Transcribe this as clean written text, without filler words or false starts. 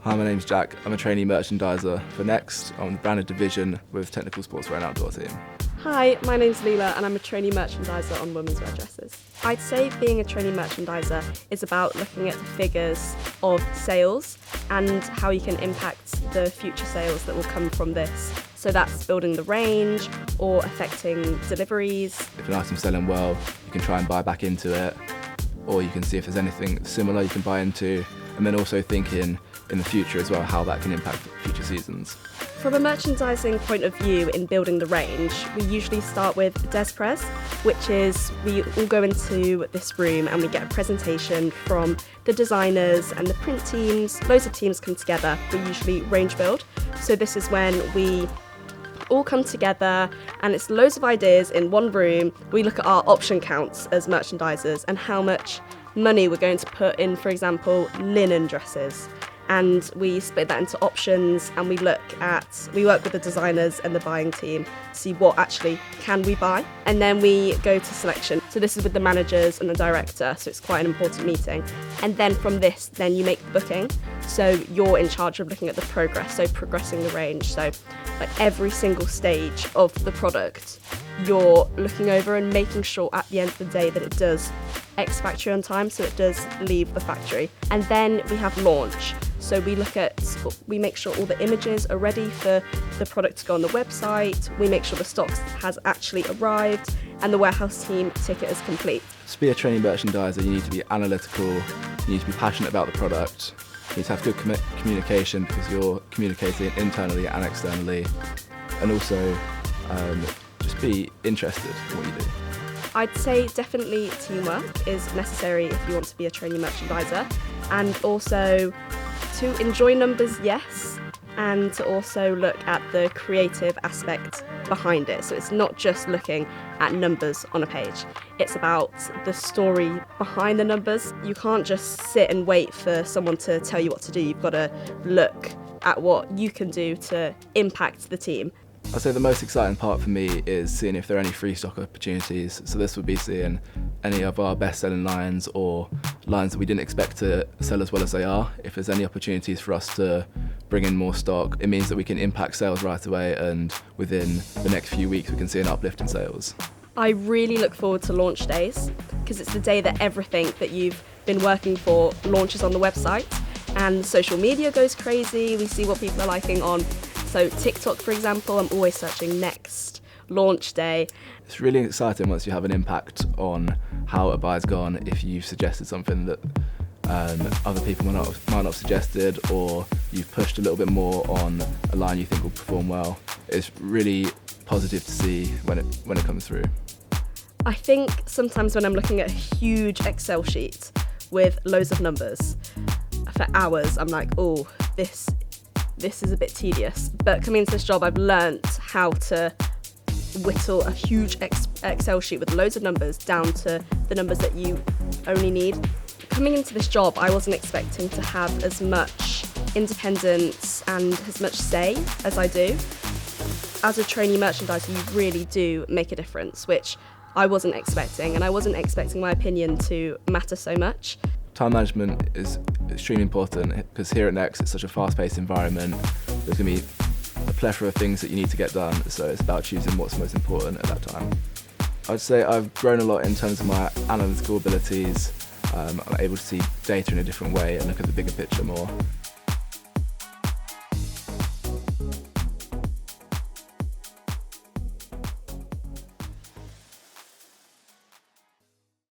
Hi, my name's Jack. I'm a trainee merchandiser for Next. I'm the branded division with Technical Sportswear and Outdoor team. Hi, my name's Leela and I'm a trainee merchandiser on women's wear dresses. I'd say being a trainee merchandiser is about looking at the figures of sales and how you can impact the future sales that will come from this. So that's building the range or affecting deliveries. If an item's selling well, you can try and buy back into it, or you can see if there's anything similar you can buy into, and then also thinking in the future as well how that can impact future seasons. From a merchandising point of view in building the range, we usually start with Desprez, which is we all go into this room and we get a presentation from the designers and the print teams. Loads of teams come together. We usually range build. So this is when we all come together and it's loads of ideas in one room. We look at our option counts as merchandisers and how much money we're going to put in, for example, linen dresses. And we split that into options and we work with the designers and the buying team to see what actually can we buy. And then we go to selection. So this is with the managers and the director, so it's quite an important meeting. And then from this, then you make the booking. So you're in charge of looking at the progress, so progressing the range. So like every single stage of the product, you're looking over and making sure at the end of the day that it does X factory on time, so it does leave the factory. And then we have launch. So we make sure all the images are ready for the product to go on the website. We make sure the stock has actually arrived and the warehouse team ticket is complete. To be a trainee merchandiser, you need to be analytical, you need to be passionate about the product, you need to have good communication because you're communicating internally and externally, and also just be interested in what you do. I'd say definitely teamwork is necessary if you want to be a trainee merchandiser, and also to enjoy numbers, yes, and to also look at the creative aspect behind it. So it's not just looking at numbers on a page, it's about the story behind the numbers. You can't just sit and wait for someone to tell you what to do, you've got to look at what you can do to impact the team. I'd say the most exciting part for me is seeing if there are any free stock opportunities. So this would be seeing any of our best-selling lines or lines that we didn't expect to sell as well as they are. If there's any opportunities for us to bring in more stock, it means that we can impact sales right away, and within the next few weeks we can see an uplift in sales. I really look forward to launch days because it's the day that everything that you've been working for launches on the website and social media goes crazy. We see what people are liking on. So TikTok, for example, I'm always searching Next, launch day. It's really exciting once you have an impact on how a buyer's gone, if you've suggested something that other people might not have suggested, or you've pushed a little bit more on a line you think will perform well. It's really positive to see when it comes through. I think sometimes when I'm looking at a huge Excel sheet with loads of numbers for hours, I'm like, oh, this is a bit tedious. But coming into this job, I've learnt how to whittle a huge Excel sheet with loads of numbers down to the numbers that you only need. Coming into this job, I wasn't expecting to have as much independence and as much say as I do. As a trainee merchandiser, you really do make a difference, which I wasn't expecting, and I wasn't expecting my opinion to matter so much. Time management is extremely important because here at Next it's such a fast-paced environment. There's going to be a plethora of things that you need to get done, so it's about choosing what's most important at that time. I'd say I've grown a lot in terms of my analytical abilities. I'm able to see data in a different way and look at the bigger picture more.